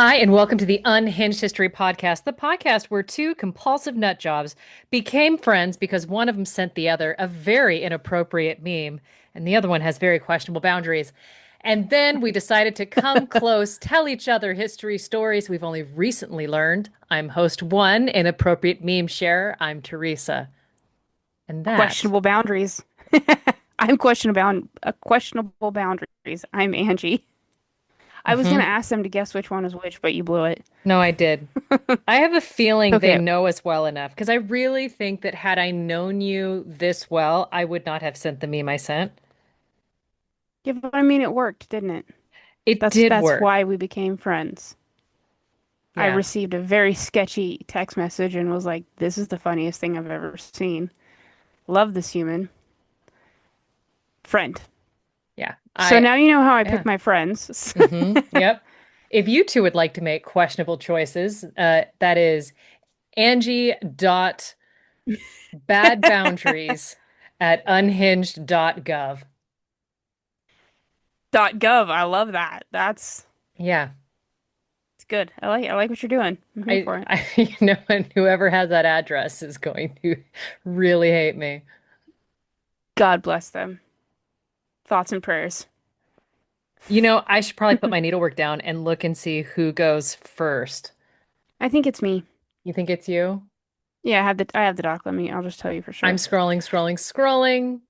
Hi, and welcome to the Unhinged History Podcast, the podcast where two compulsive nut jobs became friends because one of them sent the other a very inappropriate meme, and the other one has very questionable boundaries. And then we decided to come close, tell each other history stories we've only recently learned. I'm host one, inappropriate meme sharer. I'm Theresa. And that, Questionable boundaries. I'm questionable boundaries. I'm Angie. I was gonna hmm ask them to guess which one is which, but you blew it. no, I did. I have a feeling they Okay. know us well enough because I really think that had I known you this well, I would not have sent the meme I sent. Yeah, but I mean it worked, didn't it? It That's did that's work. why we became friends. I Yeah. received a very sketchy text message and was like, "This is the funniest thing I've ever seen. Love this human. Friend." Yeah. So now you know how I Yeah. pick my friends. Yep. If you two would like to make questionable choices, that is Angie dot bad boundaries at unhinged.gov. .gov. I love that. That's Yeah. it's good. I like what you're doing. I'm here for it. And whoever has that address is going to really hate me. God bless them. Thoughts and prayers. I should probably put my needlework down and look and see who goes first. I think it's me. You think it's you? Yeah, I have the doc. I'll just tell you for I'm sure. scrolling, scrolling, scrolling.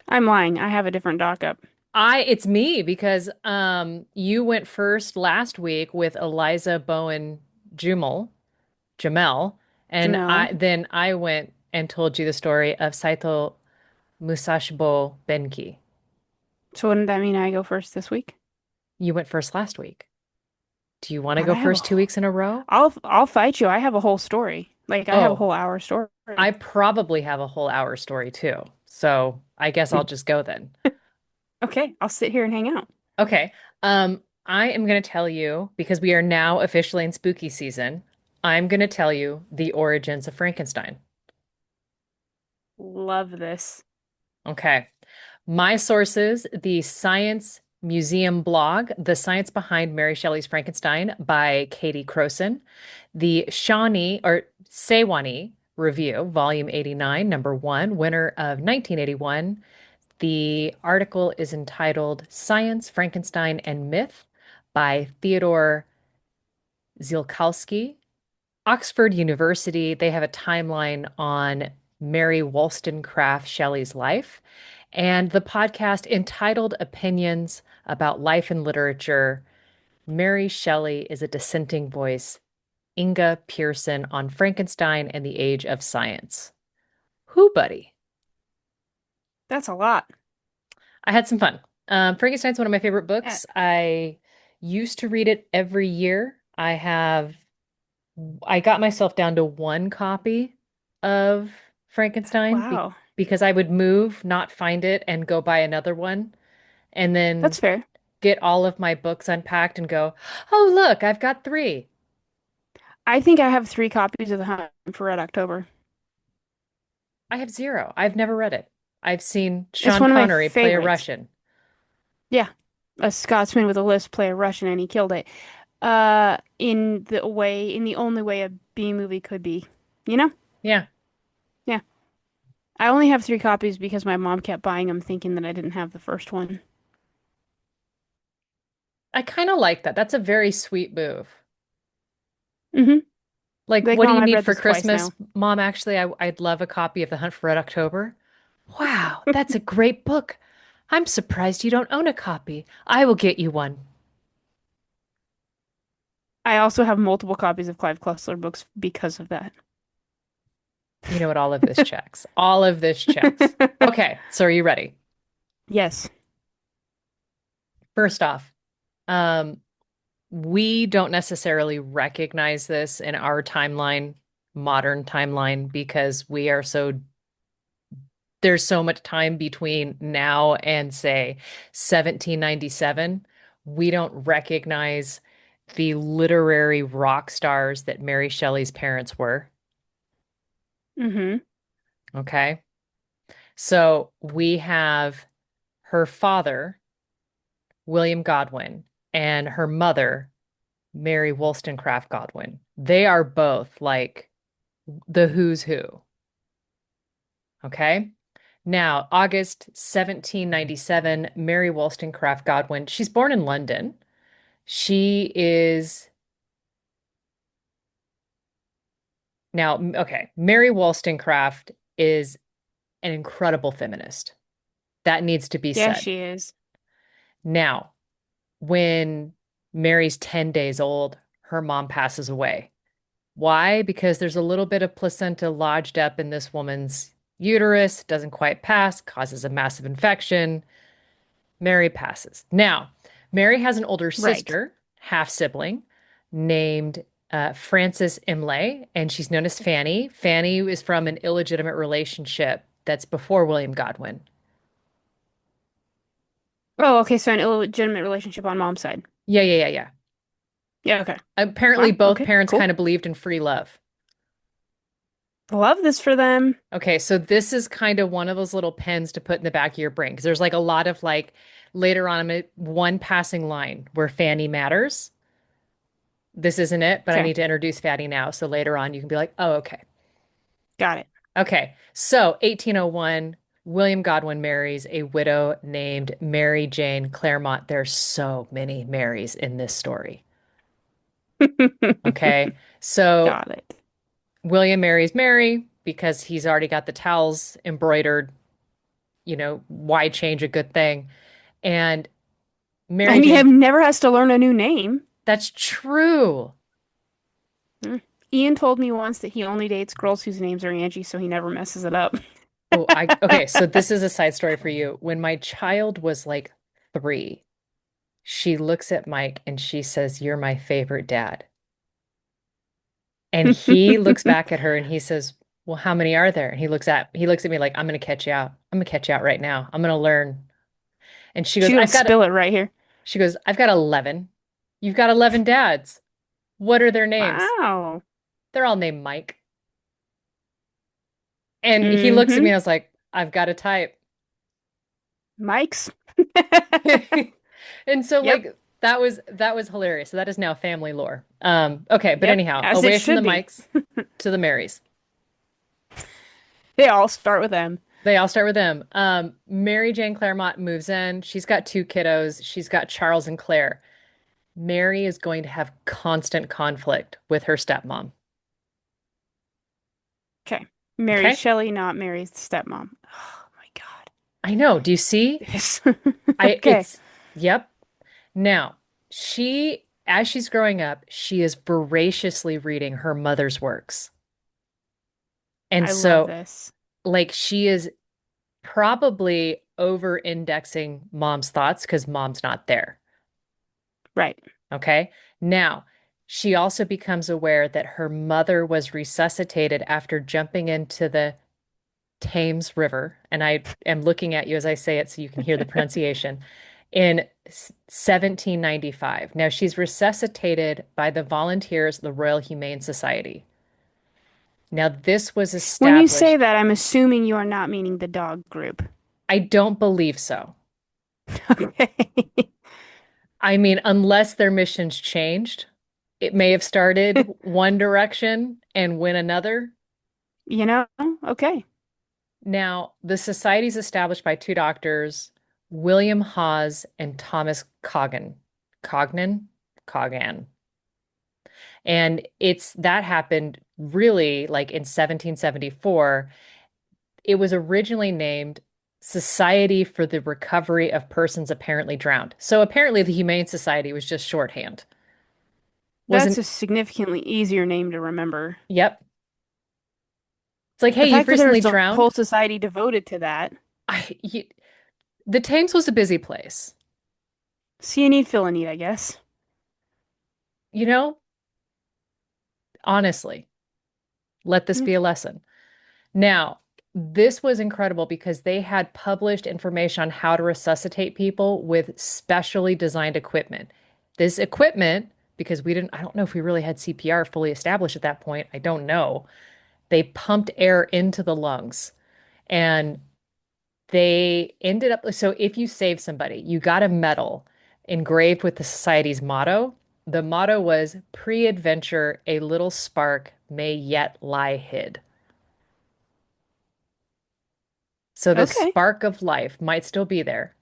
I'm lying. I have a different doc up. It's me because you went first last week with Eliza Bowen Jamel, and Jamel. I went and told you the story of Saito Musashibo Benki. So wouldn't that mean I go first this week? You went first last week. Do you want to But go I have a first two whole, weeks in a row? I'll fight you. I have a whole story. Like I have a Oh, whole hour story. I probably have a whole hour story too. So I guess I'll just go then. Okay, I'll sit here and hang out. Okay. I am going to tell you because we are now officially in spooky season. I'm going to tell you the origins of Frankenstein. Love this. Okay. My sources, the Science Museum blog, The Science Behind Mary Shelley's Frankenstein by Katie Croson, the Shawnee or Sewanee Review, Volume 89, number one, winner of 1981. The article is entitled Science, Frankenstein, and Myth by Theodore Zielkowski. Oxford University, they have a timeline on Mary Wollstonecraft Shelley's life, and the podcast entitled Opinions about Life and Literature. Mary Shelley is a dissenting voice. Inga Pearson on Frankenstein and the Age of Science. Who, buddy? That's a lot. I had some fun. Frankenstein's one of my favorite Yeah. books. I used to read it every year. I got myself down to one copy of Frankenstein Wow. because I would move, not find it, and go buy another one, and then That's fair. get all of my books unpacked and go, oh, look, I've got three. I think I have 3 copies of The Hunt for Red October. I have zero. I've never read it. I've seen It's Sean one of my Connery play a favorites. Russian. Yeah. A Scotsman with a lisp play a Russian and he killed it. In the only way a B movie could be. You know? Yeah, Yeah. I only have 3 copies because my mom kept buying them thinking that I didn't have the first one. I kind of like that. That's a very sweet move. Mm-hmm. Like, Like, what do Mom, you I've need read for this twice Christmas? now. Mom, actually, I'd love a copy of The Hunt for Red October. Wow, that's a great book. I'm surprised you don't own a copy. I will get you one. I also have multiple copies of Clive Cussler books because of that. You know what? All of this checks. All of this checks. Okay, so are you ready? Yes. First off, um, we don't necessarily recognize this in our timeline, modern timeline, because there's so much time between now and say 1797. We don't recognize the literary rock stars that Mary Shelley's parents were. Mm-hmm. Okay. So we have her father, William Godwin, and her mother, Mary Wollstonecraft Godwin. They are both like the who's who. Okay. Now, August 1797, Mary Wollstonecraft Godwin. She's born in London. She is now, okay, Mary Wollstonecraft is an incredible feminist. That needs to be Yeah, said. she is. Now, when Mary's 10 days old, her mom passes away. Why? Because there's a little bit of placenta lodged up in this woman's uterus, doesn't quite pass, causes a massive infection. Mary passes. Now, Mary has an older Right. sister, half sibling, named Frances Imlay, and she's known as Fanny. Fanny is from an illegitimate relationship that's before William Godwin. Oh, okay. So an illegitimate relationship on mom's side. Yeah, yeah, yeah, yeah. Yeah, okay. Apparently, Wow. both Okay, parents kind cool. of believed in free love. Love this for them. Okay, so this is kind of one of those little pens to put in the back of your brain because there's like a lot of like later on one passing line where Fanny matters. This isn't it, but I Okay, need to introduce Fanny now. So later on, you can be like, oh, okay. got it. Okay, so 1801, William Godwin marries a widow named Mary Jane Clairmont. There's so many Marys in this story. Okay, so Got it. William marries Mary because he's already got the towels embroidered. Why change a good thing? And Mary And he Jane, never has to learn a new name. that's true. Hmm. Ian told me once that he only dates girls whose names are Angie, so he never messes it up. Okay, so this is a side story for you. When my child was like 3, she looks at Mike and she says, "You're my favorite dad." And he looks back at her and he says, "Well, how many are there?" And he looks at me like, "I'm gonna catch you out. I'm gonna catch you out right now. I'm gonna learn." And she She's goes, gonna spill it right here. I've got 11. You've got 11 dads. What are their names?" Wow. They're all named Mike. And he looks at Mm-hmm. me and I was like, "I've got a type." Mike's. And so Yep. like that was hilarious. So that is now family lore. Okay, but Yep. anyhow, As it away from the should be. Mikes to the Marys. They all start with M. They all start with them. Mary Jane Clairmont moves in. She's got 2 kiddos. She's got Charles and Claire. Mary is going to have constant conflict with her stepmom. Okay. Mary Okay? Shelley, not Mary's stepmom. Oh my God. I know. Do you see? This. I Okay. it's Yep. Now, as she's growing up, she is voraciously reading her mother's works. And I love so this. like she is probably over indexing mom's thoughts because mom's not there. Right. Okay. Now, she also becomes aware that her mother was resuscitated after jumping into the Thames River. And I am looking at you as I say it so you can hear the pronunciation in 1795. Now, she's resuscitated by the volunteers of the Royal Humane Society. Now, this was When you say established. that, I'm assuming you are not meaning the dog group. I don't believe so. Okay. I mean, unless their missions changed, it may have started one direction and went another. You know? Okay. Now, the society is established by 2 doctors, William Hawes and Thomas Coggan. Cognan? Coggan. And it's that happened really like in 1774. It was originally named Society for the Recovery of Persons Apparently Drowned. So apparently the Humane Society was just shorthand. That's Wasn't, a significantly easier name to remember. yep. It's like, hey, The you've fact that recently there's a whole drowned. society devoted to that. I, you, the Thames was a busy place. See a need, fill a need, I guess. You know, honestly, let this Mm. be a lesson. Now, this was incredible because they had published information on how to resuscitate people with specially designed equipment. This equipment, because I don't know if we really had CPR fully established at that point. I don't know. They pumped air into the lungs and they so if you save somebody, you got a medal engraved with the society's motto. The motto was pre-adventure, a little spark may yet lie hid. So the Okay. spark of life might still be there.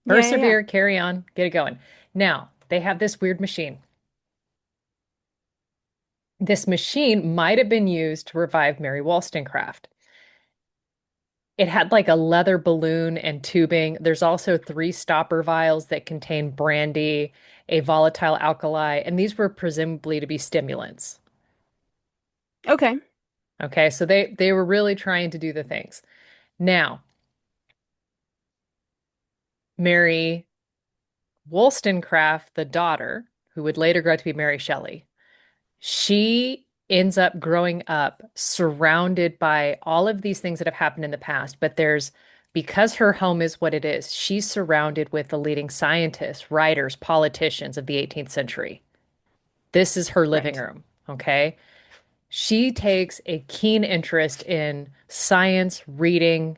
Yeah, yeah, yeah. Persevere, carry on, get it going. Now, they have this weird machine. This machine might have been used to revive Mary Wollstonecraft. It had like a leather balloon and tubing. There's also three stopper vials that contain brandy, a volatile alkali, and these were presumably to be stimulants. Okay. Okay, so they were really trying to do the things. Now, Mary Wollstonecraft, the daughter, who would later grow up to be Mary Shelley, she ends up growing up surrounded by all of these things that have happened in the past, but because her home is what it is, she's surrounded with the leading scientists, writers, politicians of the 18th century. This is her living Right. room, okay? She takes a keen interest in science, reading,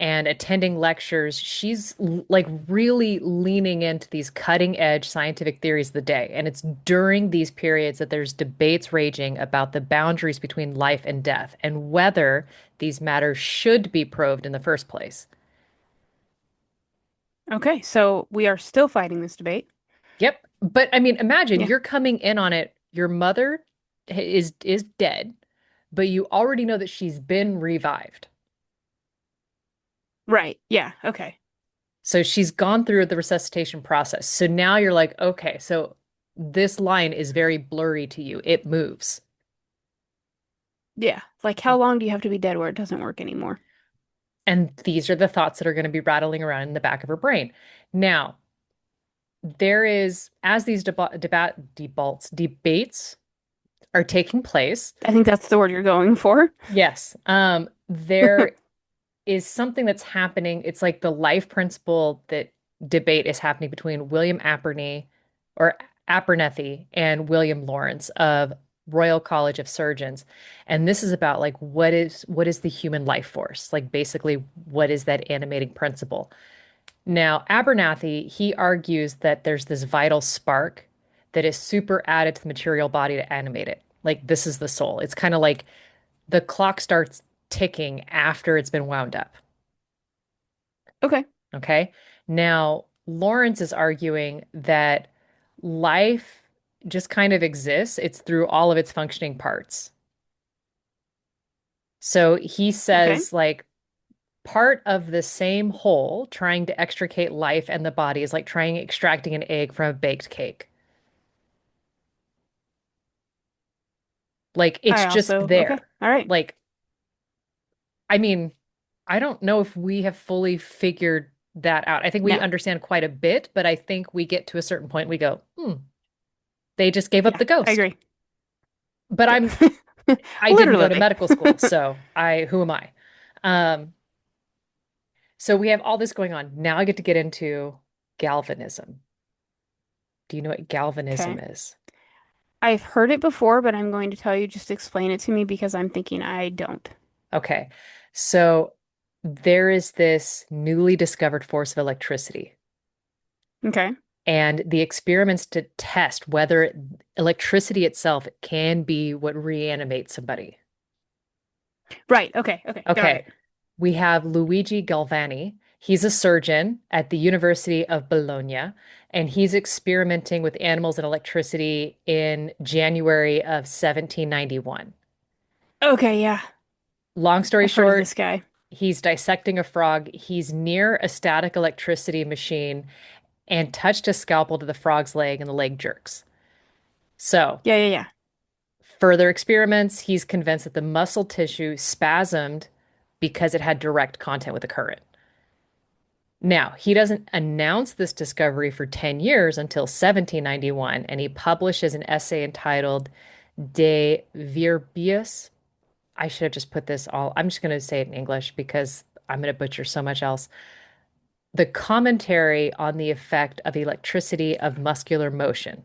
and attending lectures. She's like really leaning into these cutting edge scientific theories of the day. And it's during these periods that there's debates raging about the boundaries between life and death and whether these matters should be probed in the first place. Okay. So we are still fighting this debate. Yep. But I mean, imagine Yeah. you're coming in on it. Your mother is dead, but you already know that she's been revived. Right. Yeah. Okay. So she's gone through the resuscitation process. So now you're like, okay, so this line is very blurry to you. It moves. Yeah. Like how long do you have to be dead where it doesn't work anymore? And these are the thoughts that are going to be rattling around in the back of her brain. Now, there is, as these debates are taking place, I think that's the word you're going for. yes, there is something that's happening. It's like the life principle that debate is happening between William Abernethy or Abernethy and William Lawrence of Royal College of Surgeons. And this is about like what is the human life force? Like basically what is that animating principle? Now, Abernathy, he argues that there's this vital spark that is super added to the material body to animate it. Like this is the soul. It's kind of like the clock starts ticking after it's been wound up. Okay. Okay. Now, Lawrence is arguing that life just kind of exists. It's through all of its functioning parts. So he Okay. says, like, part of the same whole, trying to extricate life and the body is like trying extracting an egg from a baked cake. Like, it's I just also, okay. there. All right. Like, I mean, I don't know if we have fully figured that out. I think we No. understand quite a bit, but I think we get to a certain point, we go, they just gave up Yeah, the I ghost. agree. But Yeah. I didn't go to Literally. medical school, so who am I? Um, so we have all this going on. Now I get to get into galvanism. Do you know what galvanism Okay. is? I've heard it before, but I'm going to tell you just explain it to me because I'm thinking I don't. Okay. So there is this newly discovered force of electricity, Okay. and the experiments to test whether electricity itself can be what reanimates somebody. Right. Okay. Okay. Got Okay. it. We have Luigi Galvani. He's a surgeon at the University of Bologna, and he's experimenting with animals and electricity in January of 1791. Okay. Yeah. Long story I've heard of short, this guy. he's dissecting a frog. He's near a static electricity machine and touched a scalpel to the frog's leg, and the leg jerks. So, Yeah. Yeah. Yeah. further experiments, he's convinced that the muscle tissue spasmed because it had direct contact with the current. Now, he doesn't announce this discovery for 10 years until 1791, and he publishes an essay entitled De Virbius. I should have just put this all, I'm just going to say it in English because I'm going to butcher so much else. The commentary on the effect of electricity of muscular motion.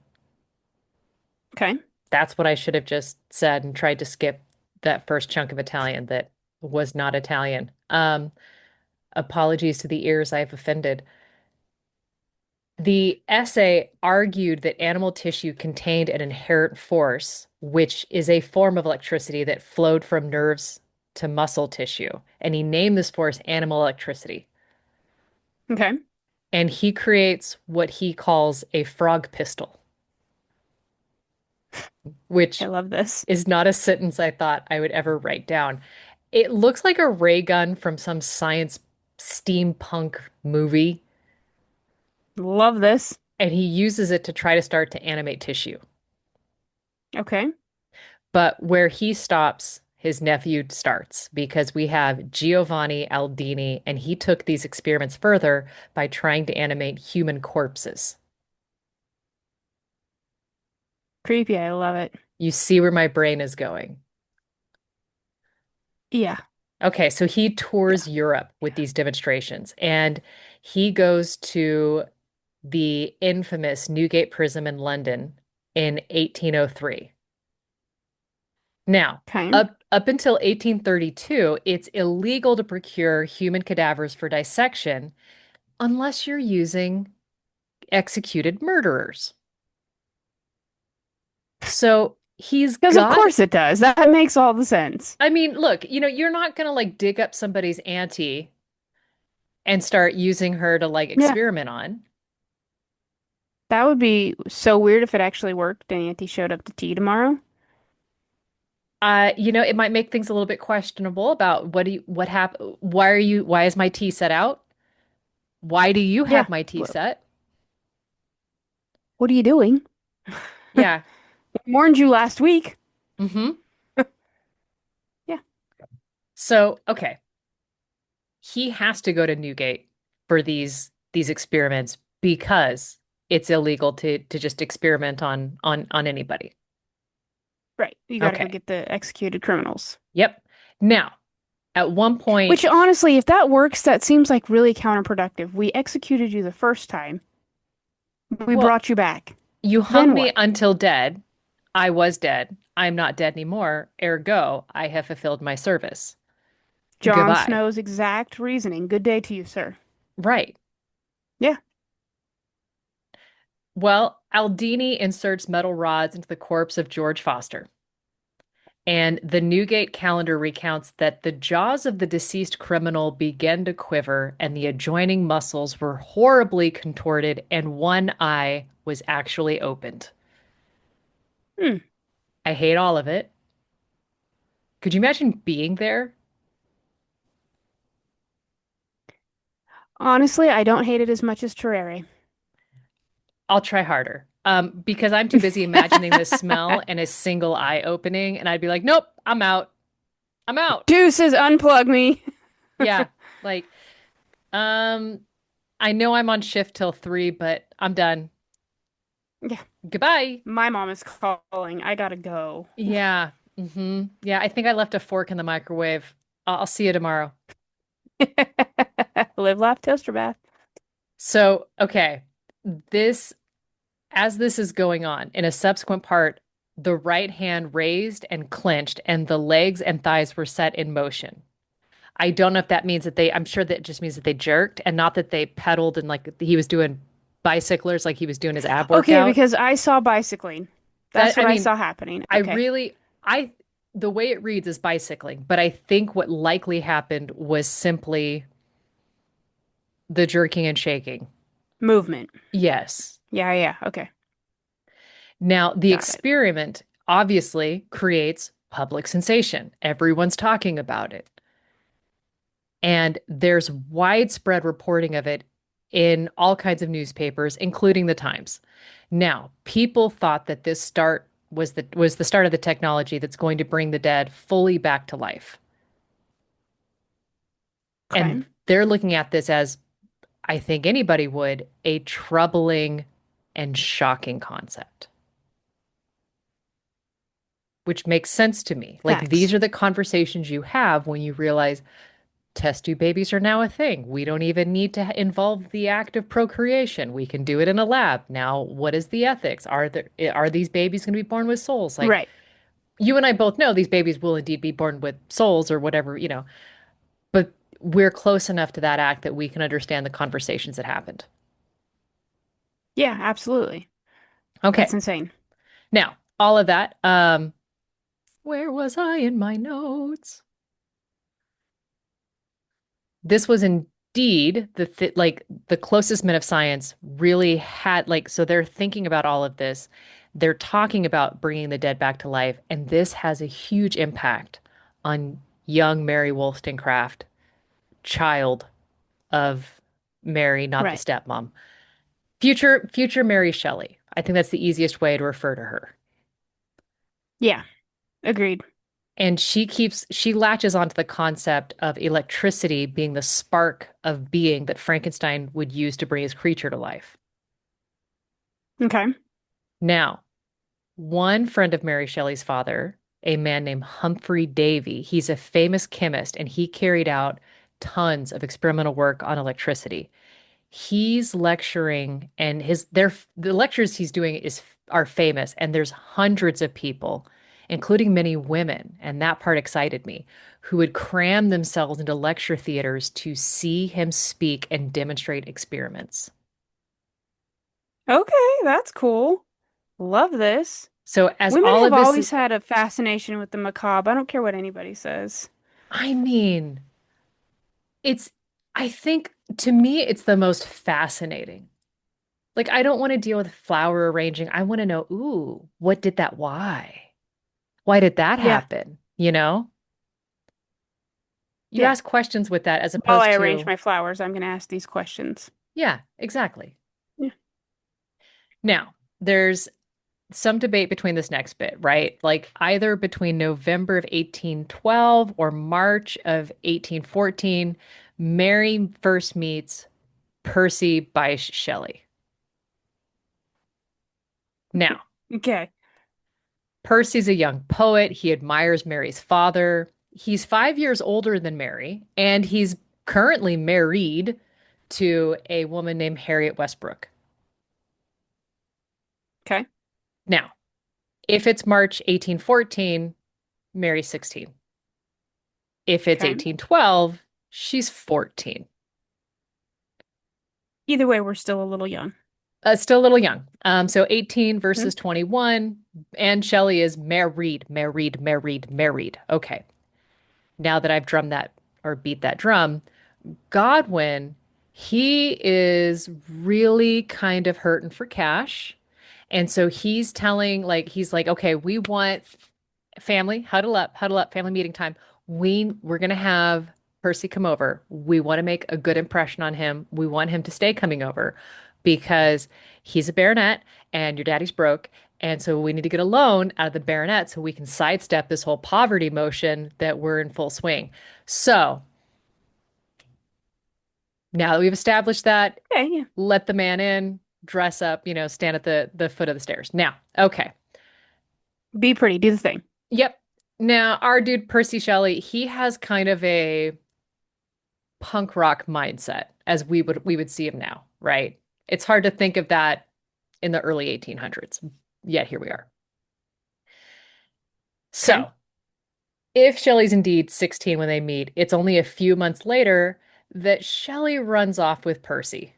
Okay. That's what I should have just said and tried to skip that first chunk of Italian that was not Italian. Apologies to the ears I have offended. The essay argued that animal tissue contained an inherent force, which is a form of electricity that flowed from nerves to muscle tissue. And he named this force animal electricity. Okay. And he creates what he calls a frog pistol, I which love this. is not a sentence I thought I would ever write down. It looks like a ray gun from some science steampunk movie, Love this. and he uses it to try to start to animate tissue. Okay. But where he stops, his nephew starts because we have Giovanni Aldini, and he took these experiments further by trying to animate human corpses. Creepy. I love it. You see where my brain is going. Yeah. Okay, so he tours Yeah. Europe with Yeah. these demonstrations, and he goes to the infamous Newgate Prism in London in 1803. Now, Okay. up until 1832, it's illegal to procure human cadavers for dissection unless you're using executed murderers. So he's Because of got, course it does. That makes all the sense. I mean, look, you're not gonna like dig up somebody's auntie and start using her to like Yeah. experiment on. That would be so weird if it actually worked and Auntie showed up to tea tomorrow. It might make things a little bit questionable about what happened, why is my tea set out? Why do you Yeah. have my tea set? What are you doing? Yeah. Warned you last week. Mm-hmm. Yeah. So, okay. He has to go to Newgate for these experiments because it's illegal to just experiment on anybody. Right. You got to go Okay. get the executed criminals. Yep. Now, at one point, Which honestly, if that works, that seems like really counterproductive. We executed you the first time. We well, brought you back. you hung Then me what? until dead. I was dead. I'm not dead anymore. Ergo, I have fulfilled my service. Jon Goodbye. Snow's exact reasoning. Good day to you, sir. Right. Yeah. Well, Aldini inserts metal rods into the corpse of George Foster. And the Newgate calendar recounts that the jaws of the deceased criminal began to quiver and the adjoining muscles were horribly contorted and one eye was actually opened. Hmm. I hate all of it. Could you imagine being there? Honestly, I don't hate it as much as Terere. I'll try harder. Because I'm too busy imagining the smell and a single eye opening, and I'd be like, nope, I'm out. I'm out. Deuces, unplug me. Yeah. Like, um, I know I'm on shift till 3, but I'm done. Yeah. Goodbye. My mom is calling. I gotta go. Yeah. Yeah, I think I left a fork in the microwave. I'll see you tomorrow. Live, laugh, toaster bath. So, okay, this, as this is going on, in a subsequent part, the right hand raised and clenched, and the legs and thighs were set in motion. I don't know if that means that I'm sure that just means that they jerked and not that they pedaled and like he was doing bicyclers, like he was doing his ab Okay, workout. because I saw bicycling. That, That's I what I mean, saw happening. I Okay. really, I, the way it reads is bicycling, but I think what likely happened was simply the jerking and shaking. Movement. Yes. Yeah, yeah. Okay. Now, the Got it. experiment obviously creates public sensation. Everyone's talking about it. And there's widespread reporting of it in all kinds of newspapers, including the Times. Now, people thought that this start was the start of the technology that's going to bring the dead fully back to life. Okay. And they're looking at this as, I think anybody would, a troubling and shocking concept, which makes sense to me. Like these Facts. are the conversations you have when you realize test tube babies are now a thing. We don't even need to involve the act of procreation. We can do it in a lab. Now, what is the ethics? Are these babies going to be born with souls? Like Right. you and I both know these babies will indeed be born with souls or whatever. But we're close enough to that act that we can understand the conversations that happened. Yeah, absolutely. That's Okay. insane. Now, all of that, where was I in my notes? This was indeed like the closest men of science really had like so they're thinking about all of this. They're talking about bringing the dead back to life, and this has a huge impact on young Mary Wollstonecraft, child of Mary, not the Right. stepmom. Future Mary Shelley. I think that's the easiest way to refer to her. Yeah, agreed. And she latches onto the concept of electricity being the spark of being that Frankenstein would use to bring his creature to life. Okay. Now, one friend of Mary Shelley's father, a man named Humphrey Davy, he's a famous chemist and he carried out tons of experimental work on electricity. He's lecturing and the lectures he's doing is are famous and there's hundreds of people, including many women, and that part excited me, who would cram themselves into lecture theaters to see him speak and demonstrate experiments. Okay, that's cool. Love this. So as Women all have of this, always had a fascination with the macabre. I don't care what anybody says. I mean, it's I think to me it's the most fascinating. Like I don't want to deal with flower arranging. I want to know, ooh, what did that why? Why did that Yeah, happen? You know? You yeah. ask questions with that as While I opposed arrange to, my flowers, I'm going to ask these questions. yeah, exactly. Yeah. Now, there's some debate between this next bit, right? Like either between November of 1812 or March of 1814, Mary first meets Percy Bysshe Shelley. Now, Okay. Percy's a young poet. He admires Mary's father. He's 5 years older than Mary, and he's currently married to a woman named Harriet Westbrook. Okay. Now, if it's March 1814, Mary's 16. If it's Okay. 1812, she's 14. Either way, we're still a little young. Still a little young. So 18 Hmm? versus 21. And Shelley is married. Okay. Now that I've drummed that or beat that drum, Godwin, he is really kind of hurting for cash. And so he's like, okay, we want family, huddle up, family meeting time. We're gonna have Percy come over. We want to make a good impression on him. We want him to stay coming over because he's a baronet and your daddy's broke. And so we need to get a loan out of the baronet so we can sidestep this whole poverty motion that we're in full swing. So now that we've established that, Okay, yeah. let the man in, dress up, stand at the foot of the stairs. Now, okay. Be pretty. Do the thing. Yep. Now, our dude Percy Shelley, he has kind of a punk rock mindset as we would see him now, right? It's hard to think of that in the early 1800s. Yet here we are. Okay. So, if Shelley's indeed 16 when they meet, it's only a few months later that Shelley runs off with Percy.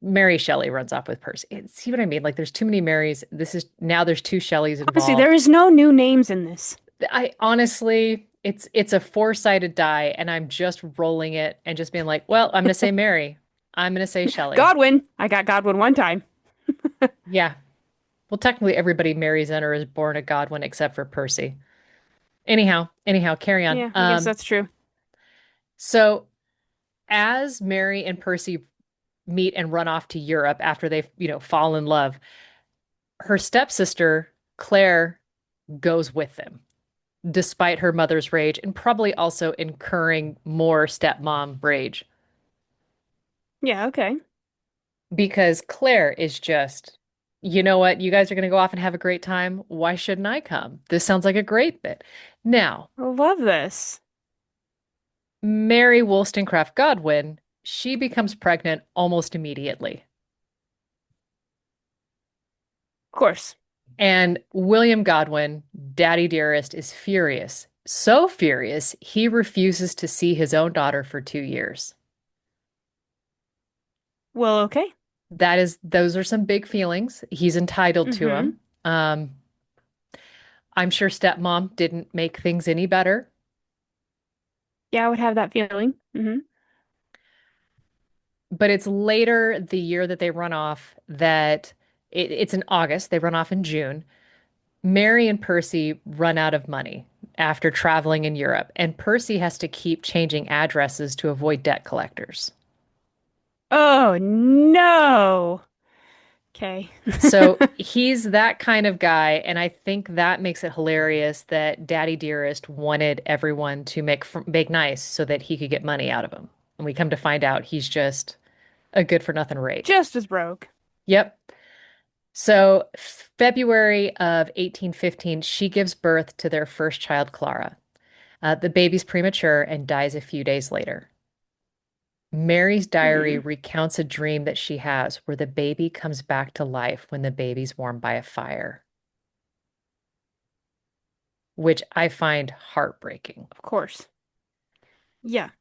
Mary Shelley runs off with Percy. See what I mean? Like there's too many Marys. This is now there's two Shelleys Honestly, there involved. is no new names in this. I honestly, it's a four-sided die, and I'm just rolling it and just being like, well, I'm gonna say Mary. I'm gonna say Shelley. Godwin. I got Godwin one time. Yeah. Well, technically everybody marries in or is born a Godwin except for Percy. Anyhow, carry on. Yeah, I guess that's true. So as Mary and Percy meet and run off to Europe after they've, fall in love, her stepsister, Claire, goes with them, despite her mother's rage and probably also incurring more stepmom rage Yeah, okay. because Claire is just, you know what? You guys are going to go off and have a great time. Why shouldn't I come? This sounds like a great bit. Now, I love this. Mary Wollstonecraft Godwin, she becomes pregnant almost immediately. Of course. And William Godwin, Daddy Dearest, is furious. So furious, he refuses to see his own daughter for 2 years. Well, okay. those are some big feelings. He's entitled to Mm-hmm. them. I'm sure stepmom didn't make things any better, Yeah, I would have that feeling. Mm-hmm. but it's later the year that they run off that it's in August. They run off in June. Mary and Percy run out of money after traveling in Europe, and Percy has to keep changing addresses to avoid debt collectors. Oh no. Okay. So he's that kind of guy, and I think that makes it hilarious that Daddy Dearest wanted everyone to make nice so that he could get money out of him. And we come to find out he's just a good for nothing rake. Just as broke. Yep. So February of 1815, she gives birth to their first child, Clara. The baby's premature and dies a few days later. Mary's diary Hmm. recounts a dream that she has where the baby comes back to life when the baby's warmed by a fire, which I find heartbreaking. Of course. Yeah.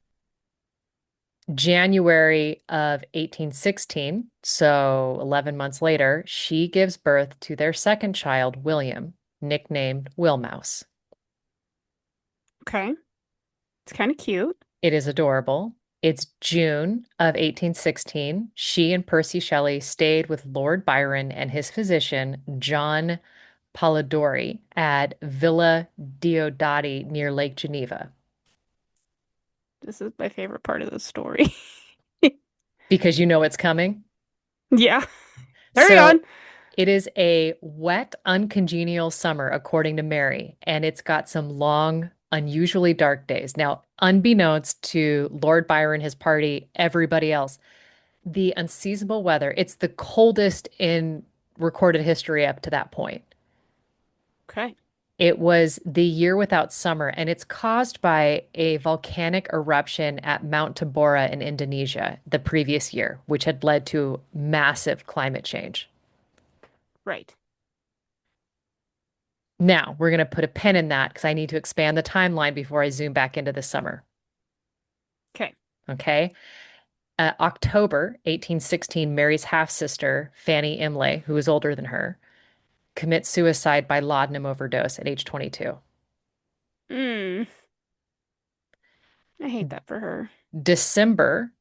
January of 1816, so 11 months later, she gives birth to their second child, William, nicknamed Wilmouse. Okay. It's kind of cute. It is adorable. It's June of 1816. She and Percy Shelley stayed with Lord Byron and his physician, John Polidori, at Villa Diodati near Lake Geneva. This is my favorite part of the story. Because you know it's coming. Yeah. Carry So on. it is a wet, uncongenial summer, according to Mary, and it's got some long, unusually dark days. Now, unbeknownst to Lord Byron, his party, everybody else, the unseasonable weather, it's the coldest in recorded history up to that point. Okay. It was the year without summer, and it's caused by a volcanic eruption at Mount Tabora in Indonesia the previous year, which had led to massive climate change. Right. Now, we're going to put a pin in that because I need to expand the timeline before I zoom back into the summer. Okay. Okay. October 1816, Mary's half sister, Fanny Imlay, who was older than her, commits suicide by laudanum overdose at age 22. Mm. I hate that for her. December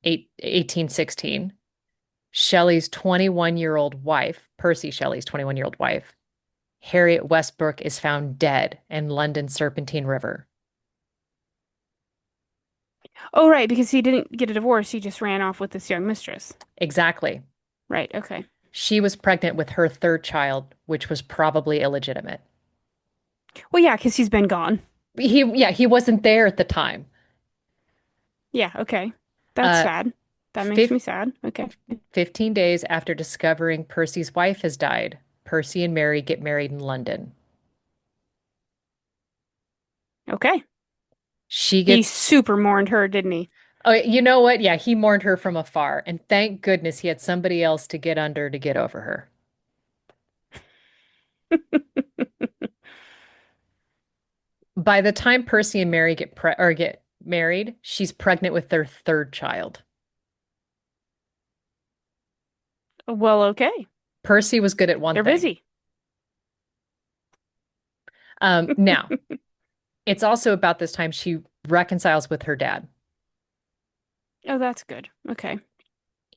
1816, Shelley's 21-year-old wife, Percy Shelley's 21-year-old wife, Harriet Westbrook, is found dead in London's Serpentine River. Oh, right, because he didn't get a divorce. He just ran off with this young mistress. Exactly. Right. Okay. She was pregnant with her third child, which was probably illegitimate. Well, yeah, because he's been gone. Yeah, he wasn't there at the time. Yeah. Okay. That's Uh, sad. That makes fif me sad. Okay. 15 days after discovering Percy's wife has died, Percy and Mary get married in London. Okay. She He gets, super mourned her, didn't he? oh, you know what? Yeah, he mourned her from afar, and thank goodness he had somebody else to get under to get over her. By the time Percy and Mary get married, she's pregnant with their third child. Well, okay. Percy was good at one They're thing. busy. Now, it's also about this time she reconciles with her dad. Oh, that's good. Okay.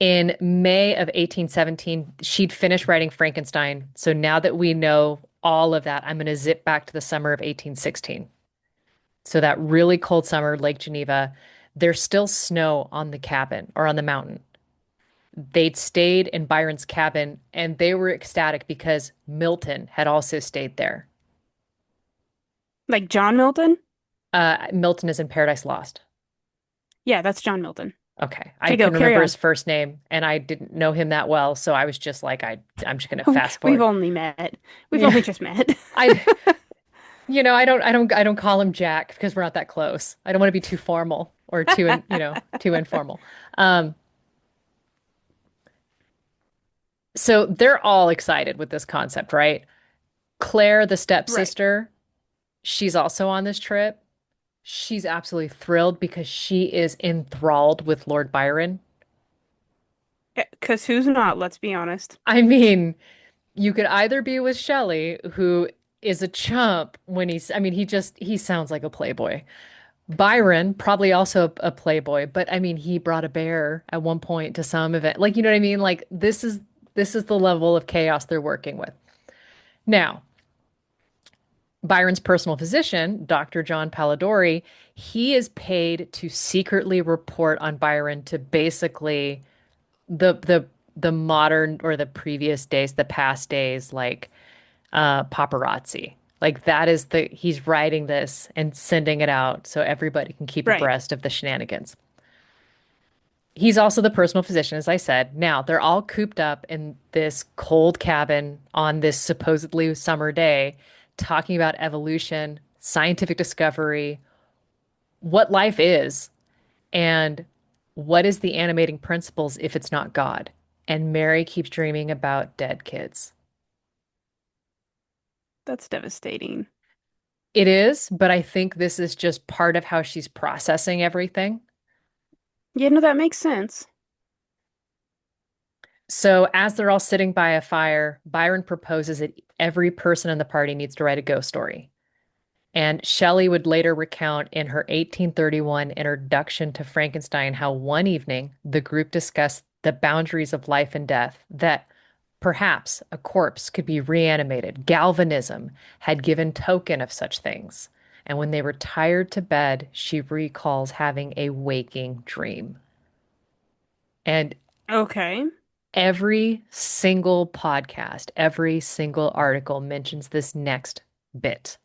In May of 1817, she'd finished writing Frankenstein. So now that we know all of that, I'm going to zip back to the summer of 1816. So that really cold summer, Lake Geneva, there's still snow on the cabin or on the mountain. They'd stayed in Byron's cabin and they were ecstatic because Milton had also stayed there. Like John Milton? Milton is in Paradise Lost. Yeah, that's John Milton. Okay. I Okay, go. couldn't Carry remember on. his first name and I didn't know him that well. So I was just like, I'm just going to fast We've forward. only met. We've Yeah. only just met. I, I don't call him Jack because we're not that close. I don't want to be too formal or too informal. Um, so they're all excited with this concept, right? Claire, the Right. stepsister, she's also on this trip. She's absolutely thrilled because she is enthralled with Lord Byron. Because who's not, let's be honest. I mean, you could either be with Shelley, who is a chump when I mean, he sounds like a playboy. Byron, probably also a playboy, but I mean, he brought a bear at one point to some event. Like, you know what I mean? Like, this is the level of chaos they're working with. Now, Byron's personal physician, Dr. John Palladori, he is paid to secretly report on Byron to basically the modern or the previous days, the past days, like paparazzi. Like that is he's writing this and sending it out so everybody can keep Right. abreast of the shenanigans. He's also the personal physician, as I said. Now they're all cooped up in this cold cabin on this supposedly summer day, talking about evolution, scientific discovery, what life is, and what is the animating principles if it's not God. And Mary keeps dreaming about dead kids. That's devastating. It is, but I think this is just part of how she's processing everything. Yeah, no, that makes sense. So, as they're all sitting by a fire, Byron proposes that every person in the party needs to write a ghost story. And Shelley would later recount in her 1831 introduction to Frankenstein how one evening the group discussed the boundaries of life and death, that perhaps a corpse could be reanimated. Galvanism had given token of such things. And when they retired to bed, she recalls having a waking dream. And Okay. every single podcast, every single article mentions this next bit.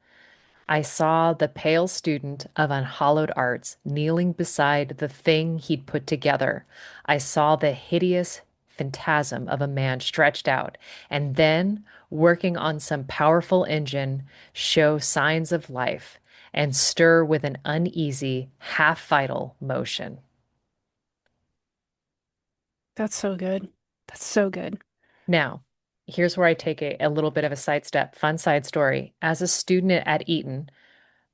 I saw the pale student of unhallowed arts kneeling beside the thing he'd put together. I saw the hideous phantasm of a man stretched out, and then, working on some powerful engine, show signs of life and stir with an uneasy, half vital motion. That's so good. That's so good. Now, here's where I take a little bit of a sidestep. Fun side story. As a student at Eton,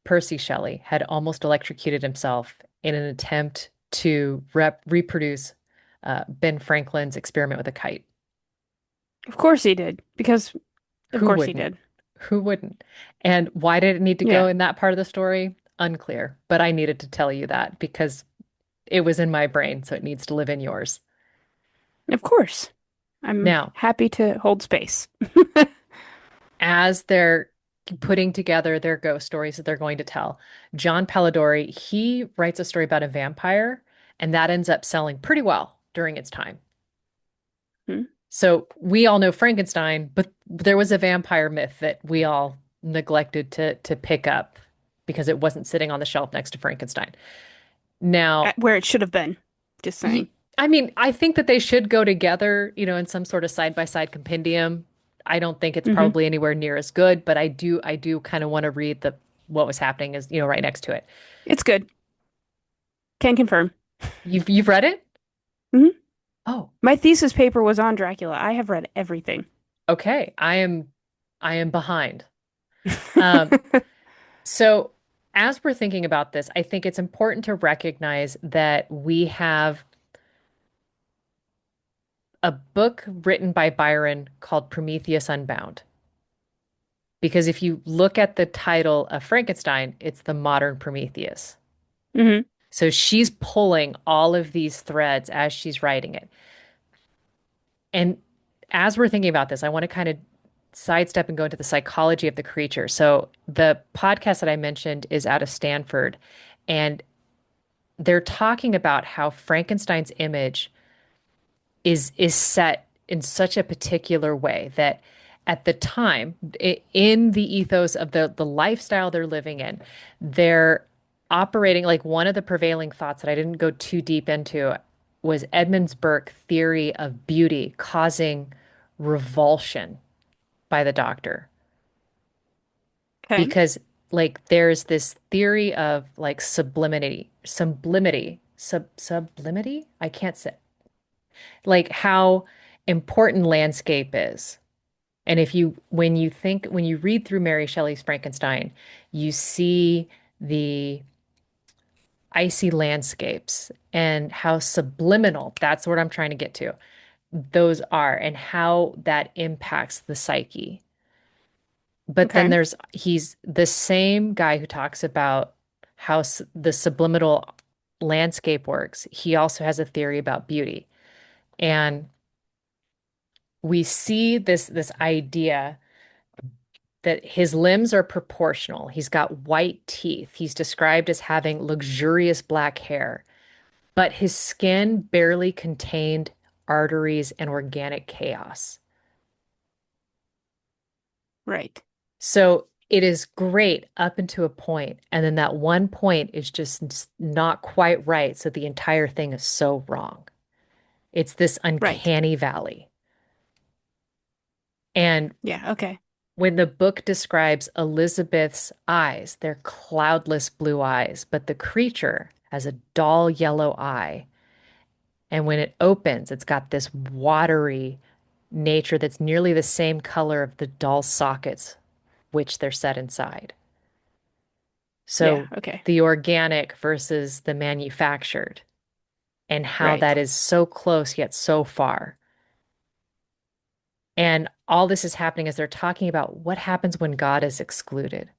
Percy Shelley had almost electrocuted himself in an attempt to reproduce Ben Franklin's experiment with a kite. Of course he did. Because of Who course he wouldn't? did. Who wouldn't? And why did it need to go Yeah. in that part of the story? Unclear. But I needed to tell you that because it was in my brain, so it needs to live in yours. Of course. I'm Now, happy to hold space. as they're putting together their ghost stories that they're going to tell, John Palladori, he writes a story about a vampire, and that ends up selling pretty well during its time. Hmm. So we all know Frankenstein, but there was a vampire myth that we all neglected to pick up because it wasn't sitting on the shelf next to Frankenstein. Now, Where it should have been. Just saying. I mean, I think that they should go together, in some sort of side-by-side compendium. I don't think it's Hmm. probably anywhere near as good, but I do kind of want to read the what was happening is, right next to it. It's good. Can confirm. You've read it? Hmm. Oh, My thesis paper was on Dracula. I have read everything. okay. I am behind. Um, So, as we're thinking about this, I think it's important to recognize that we have a book written by Byron called Prometheus Unbound. Because if you look at the title of Frankenstein, it's the modern Prometheus. Hmm. So she's pulling all of these threads as she's writing it. And as we're thinking about this, I want to kind of sidestep and go into the psychology of the creature. So the podcast that I mentioned is out of Stanford, and they're talking about how Frankenstein's image is set in such a particular way that at the time, in the ethos of the lifestyle they're living in, they're operating like one of the prevailing thoughts that I didn't go too deep into was Edmund Burke's theory of beauty causing revulsion by the doctor. Okay. Because like there's this theory of like sublimity. I can't say like how important landscape is. And when you read through Mary Shelley's Frankenstein, you see the icy landscapes and how subliminal, that's what I'm trying to get to, those are and how that impacts the psyche. But then Okay. he's the same guy who talks about how the subliminal landscape works. He also has a theory about beauty. And we see this idea that his limbs are proportional. He's got white teeth. He's described as having luxurious black hair, but his skin barely contained arteries and organic chaos. Right. So it is great up until a point, and then that one point is just not quite right. So the entire thing is so wrong. It's this Right. uncanny valley. And Yeah. Okay. when the book describes Elizabeth's eyes, they're cloudless blue eyes, but the creature has a dull yellow eye. And when it opens, it's got this watery nature that's nearly the same color of the dull sockets which they're set inside. Yeah. So Okay. the organic versus the manufactured, and how Right. that is so close yet so far. And all this is happening as they're talking about what happens when God is excluded.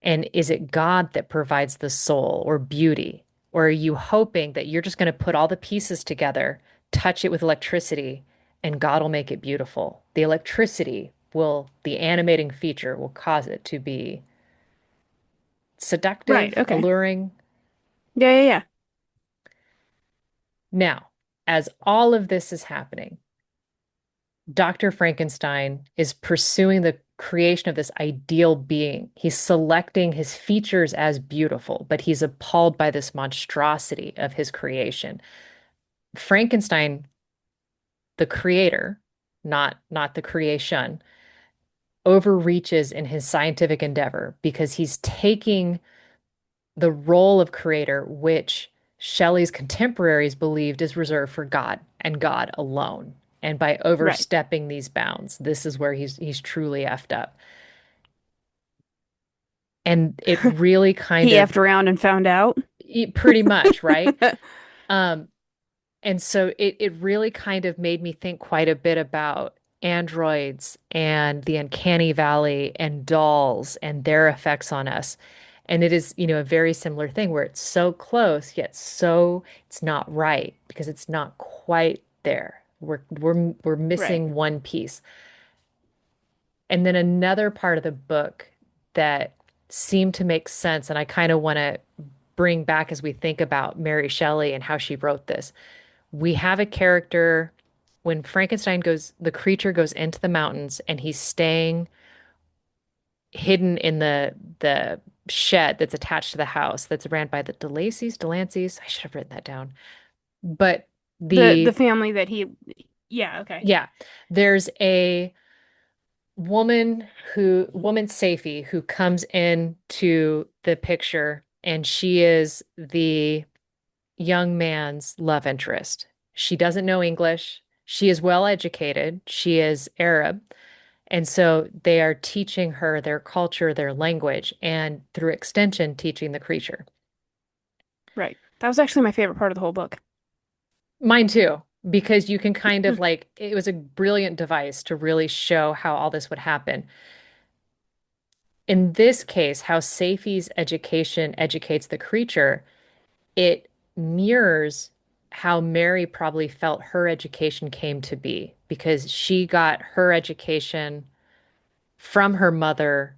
And is it God that provides the soul or beauty? Or are you hoping that you're just going to put all the pieces together, touch it with electricity, and God will make it beautiful? The electricity will, the animating feature will cause it to be Right. seductive, Okay. alluring. Yeah. Yeah. Yeah. Now, as all of this is happening, Dr. Frankenstein is pursuing the creation of this ideal being. He's selecting his features as beautiful, but he's appalled by this monstrosity of his creation. Frankenstein, the creator, not the creation, overreaches in his scientific endeavor because he's taking the role of creator, which Shelley's contemporaries believed is reserved for God and God alone. And by Right. overstepping these bounds, this is where he's truly effed up. And it really kind He of effed around and found out. pretty much, right? Um, and so it really kind of made me think quite a bit about androids and the uncanny valley and dolls and their effects on us. And it is, a very similar thing where it's so close, yet so it's not right because it's not quite there. We're Right. missing one piece. And then another part of the book that seemed to make sense, and I kind of want to bring back as we think about Mary Shelley and how she wrote this. We have a character when Frankenstein goes, the creature goes into the mountains and he's staying hidden in the shed that's attached to the house that's ran by the Delanceys. I should have written that down. But The the family that he. Yeah. Okay. yeah, there's a woman Safie who comes into the picture and she is the young man's love interest. She doesn't know English. She is well educated. She is Arab. And so they are teaching her their culture, their language, and through extension, teaching the creature. Right. That was actually my favorite part of the whole book. Mine too, because you can kind of like, it was a brilliant device to really show how all this would happen. In this case, how Safie's education educates the creature, it mirrors how Mary probably felt her education came to be because she got her education from her mother,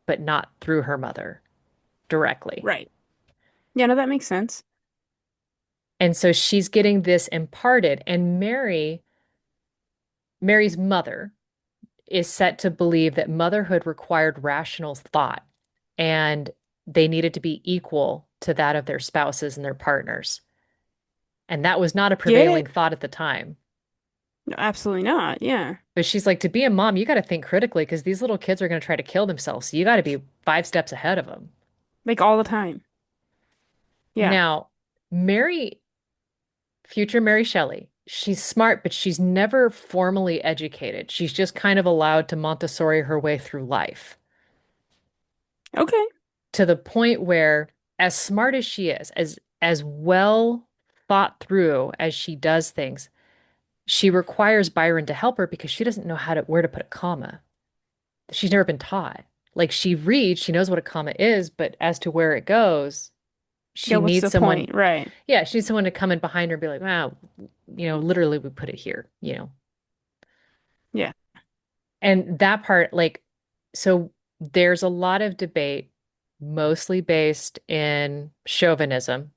but not through her mother directly. Right. Yeah. No, that makes sense. And so she's getting this imparted, and Mary's mother is set to believe that motherhood required rational thought and they needed to be equal to that of their spouses and their partners. And that was not a Yeah. prevailing thought at the time. No, absolutely not. Yeah. But she's like, to be a mom, you got to think critically because these little kids are going to try to kill themselves. So you got to be 5 steps ahead of them. Like all the time. Yeah. Now, Mary, future Mary Shelley, she's smart, but she's never formally educated. She's just kind of allowed to Montessori her way through life Okay. to the point where, as smart as she is, as well thought through as she does things, she requires Byron to help her because she doesn't know where to put a comma. She's never been taught. Like she reads, she knows what a comma is, but as to where it goes, Yeah, she what's needs the someone, point? Right. yeah, she needs someone to come in behind her and be like, wow, literally we put it here, Yeah. And that part, like, so there's a lot of debate, mostly based in chauvinism,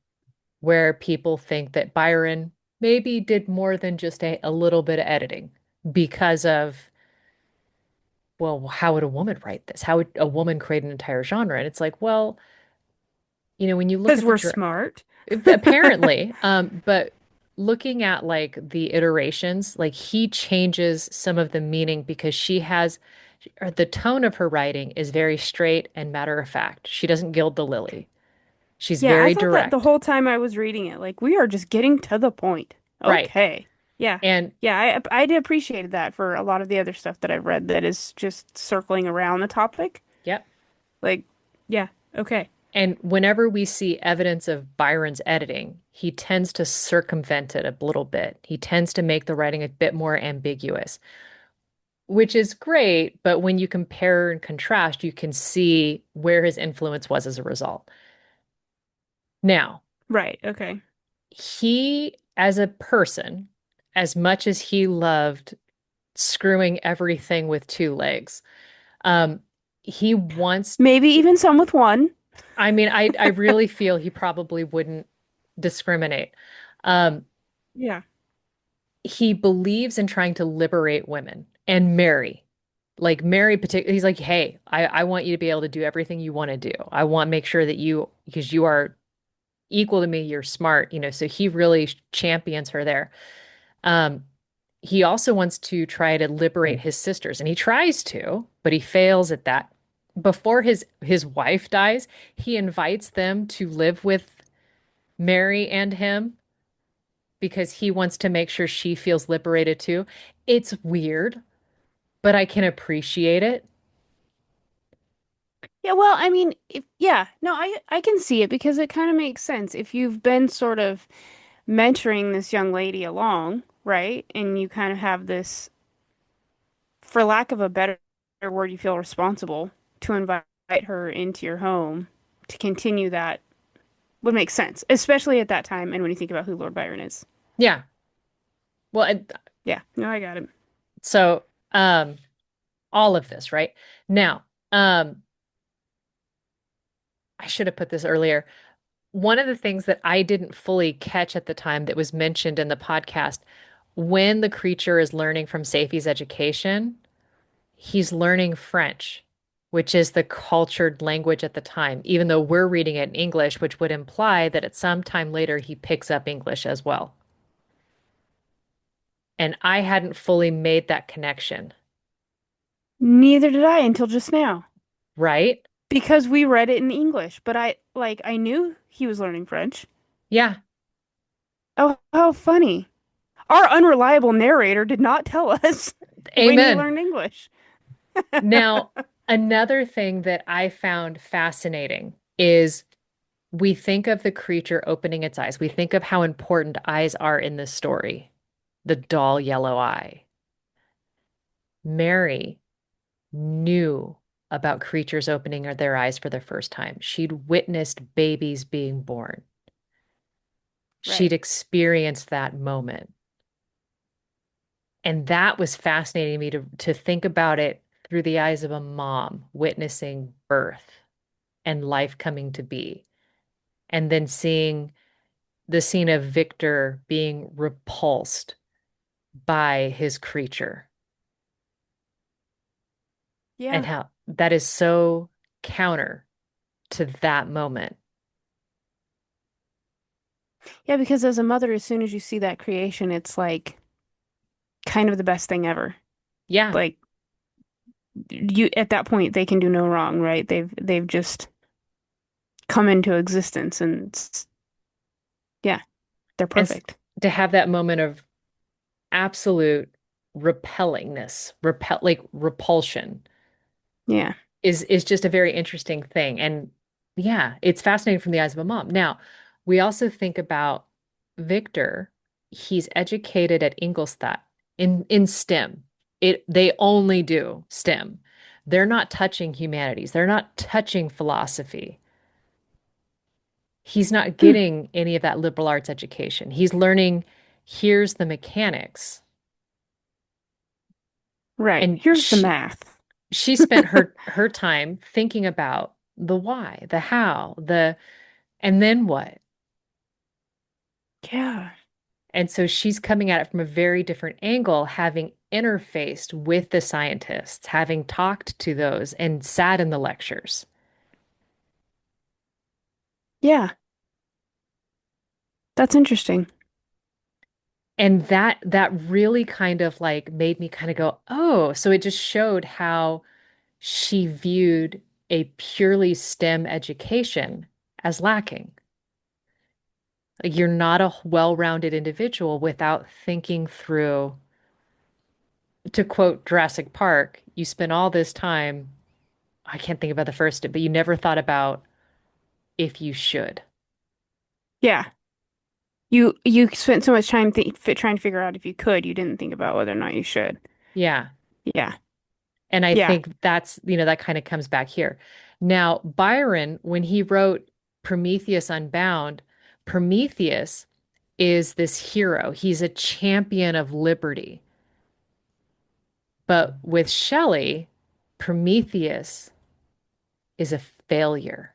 where people think that Byron maybe did more than just a little bit of editing because of, well, how would a woman write this? How would a woman create an entire genre? And it's like, well, when you look Because at the we're smart. apparently, but looking at like the iterations, like he changes some of the meaning because she has, or the tone of her writing is very straight and matter of fact. She doesn't gild the lily. She's Yeah, I very thought that the direct. whole time I was reading it. Like, we are just getting to the point. Right. Okay. Yeah. And Yeah, I did appreciate that for a lot of the other stuff that I've read that is just circling around the topic. yep. Like, yeah, okay. And whenever we see evidence of Byron's editing, he tends to circumvent it a little bit. He tends to make the writing a bit more ambiguous, which is great. But when you compare and contrast, you can see where his influence was as a result. Now, Right, okay. he, as a person, as much as he loved screwing everything with two legs, um, he wants, Maybe even some with one. I mean, I really feel he probably wouldn't discriminate. Um, Yeah. he believes in trying to liberate women and Mary. Like Mary, particularly, he's like, hey, I want you to be able to do everything you want to do. I want to make sure that because you are equal to me, you're smart, so he really champions her there. Um, he also wants to try to liberate his sisters, and he tries to, but he fails at that. Before his wife dies, he invites them to live with Mary and him because he wants to make sure she feels liberated too. It's weird, but I can appreciate it. Yeah, well, I mean, yeah, no, I can see it because it kind of makes sense. If you've been sort of mentoring this young lady along, right? And you kind of have this, for lack of a better word, you feel responsible to invite her into your home to continue that would make sense, especially at that time and when you think about who Lord Byron is. Yeah. Well, Yeah, no, I got it. so all of this, right? Now, I should have put this earlier. One of the things that I didn't fully catch at the time that was mentioned in the podcast, when the creature is learning from Safie's education, he's learning French, which is the cultured language at the time, even though we're reading it in English, which would imply that at some time later he picks up English as well. And I hadn't fully made that connection, Neither did I until just now right? because we read it in English, but I knew he was learning French. Yeah, Oh, how funny. Our unreliable narrator did not tell us when he amen. learned English. Now, another thing that I found fascinating is we think of the creature opening its eyes. We think of how important eyes are in this story, the dull yellow eye. Mary knew about creatures opening their eyes for the first time. She'd witnessed babies being born. She'd Right. experienced that moment. And that was fascinating to me to think about it through the eyes of a mom witnessing birth and life coming to be. And then seeing the scene of Victor being repulsed by his creature and Yeah. how that is so counter to that moment. Yeah, because as a mother, as soon as you see that creation, it's like kind of the best thing ever. Yeah. Like you at that point they can do no wrong, right? They've just come into existence and yeah, they're And perfect. to have that moment of absolute repellingness, like repulsion Yeah. is just a very interesting thing. And yeah, it's fascinating from the eyes of a mom. Now, we also think about Victor. he's educated at Ingolstadt in STEM. They only do STEM. They're not touching humanities. They're not touching philosophy. He's not Hmm. getting any of that liberal arts education. He's learning, here's the mechanics. Right. And Here's the math. she spent her time thinking about the why, the how, the and then what. Yeah. And so she's coming at it from a very different angle, having interfaced with the scientists, having talked to those and sat in the lectures. Yeah. That's interesting. And that really kind of like made me kind of go, oh, so it just showed how she viewed a purely STEM education as lacking. Like you're not a well-rounded individual without thinking through, to quote Jurassic Park, you spent all this time, I can't think about the first, but you never thought about if you should. Yeah. You spent so much time trying to figure out if you could. You didn't think about whether or not you should. Yeah. Yeah. And I Yeah. think that's, that kind of comes back here. Now, Byron, when he wrote Prometheus Unbound, Prometheus is this hero. He's a champion of liberty. But with Shelley, Prometheus is a failure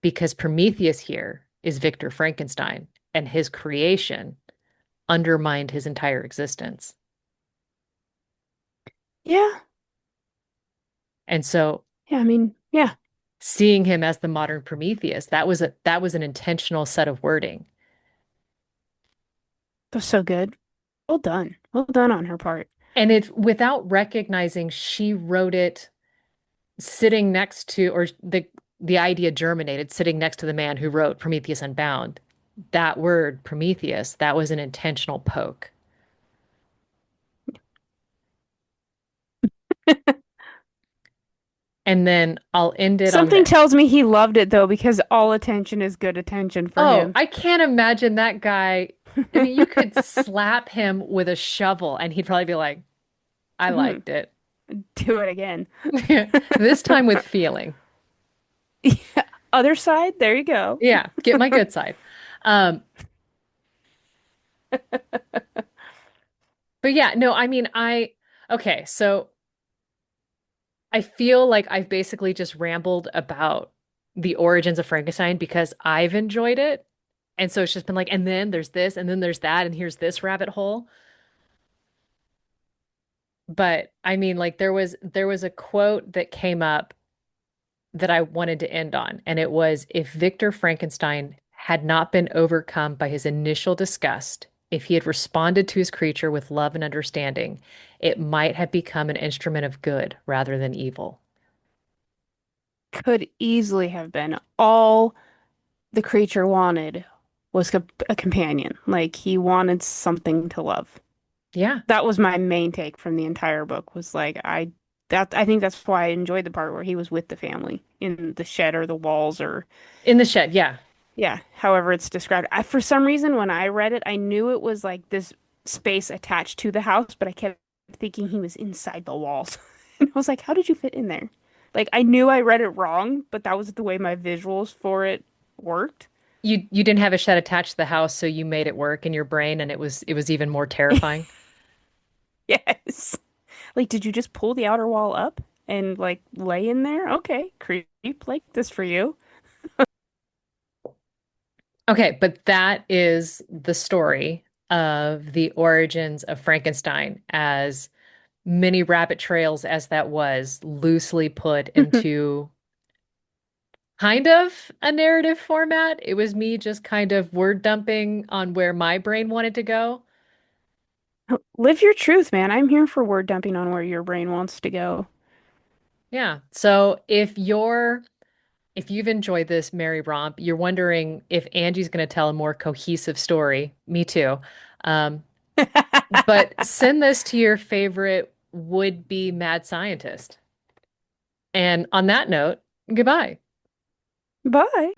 because Prometheus here is Victor Frankenstein and his creation undermined his entire existence. Yeah. And so Yeah. I mean, yeah. seeing him as the modern Prometheus, that was an intentional set of wording. That's so good. Well done. Well done on her part. And it's without recognizing she wrote it sitting next to, or the idea germinated sitting next to the man who wrote Prometheus Unbound. That word, Prometheus, that was an intentional poke. And then I'll end it on Something this. tells me he loved it though, because all attention is good attention for Oh, him. I can't imagine that guy. I mean, you could slap him with a shovel and he'd probably be like, I Hmm. liked it. Do it again. This time with feeling. Yeah. Other side, there you go. Yeah, get my good side. Um, but yeah, no, I mean, okay, so I feel like I've basically just rambled about the origins of Frankenstein because I've enjoyed it. And so it's just been like, and then there's this, and then there's that, and here's this rabbit hole. But I mean, like there was a quote that came up that I wanted to end on, and it was if Victor Frankenstein had not been overcome by his initial disgust, if he had responded to his creature with love and understanding, it might have become an instrument of good rather than evil. Could easily have been all the creature wanted was a companion. Like he wanted something to love. Yeah, That was my main take from the entire book was like I think that's why I enjoyed the part where he was with the family in the shed or the walls or in the shed. Yeah, yeah, however it's described. For some reason when I read it, I knew it was like this space attached to the house, but I kept thinking he was inside the walls. And I was like, how did you fit in there? Like I knew I read it wrong, but that was the way my visuals for it worked. you didn't have a shed attached to the house, so you made it work in your brain, and it was even more terrifying. Yes. Like, did you just pull the outer wall up and like lay in there? Okay, creep like this for you. Okay, but that is the story of the origins of Frankenstein as many rabbit trails as that was loosely put into kind of a narrative format. It was me just kind of word dumping on where my brain wanted to go. Live your truth, man. I'm here for word dumping on where your brain wants to go. Yeah. So if you've enjoyed this Merry Romp, you're wondering if Angie's going to tell a more cohesive story. Me too. Um, but send this to your favorite would-be mad scientist. And on that note, goodbye. Bye.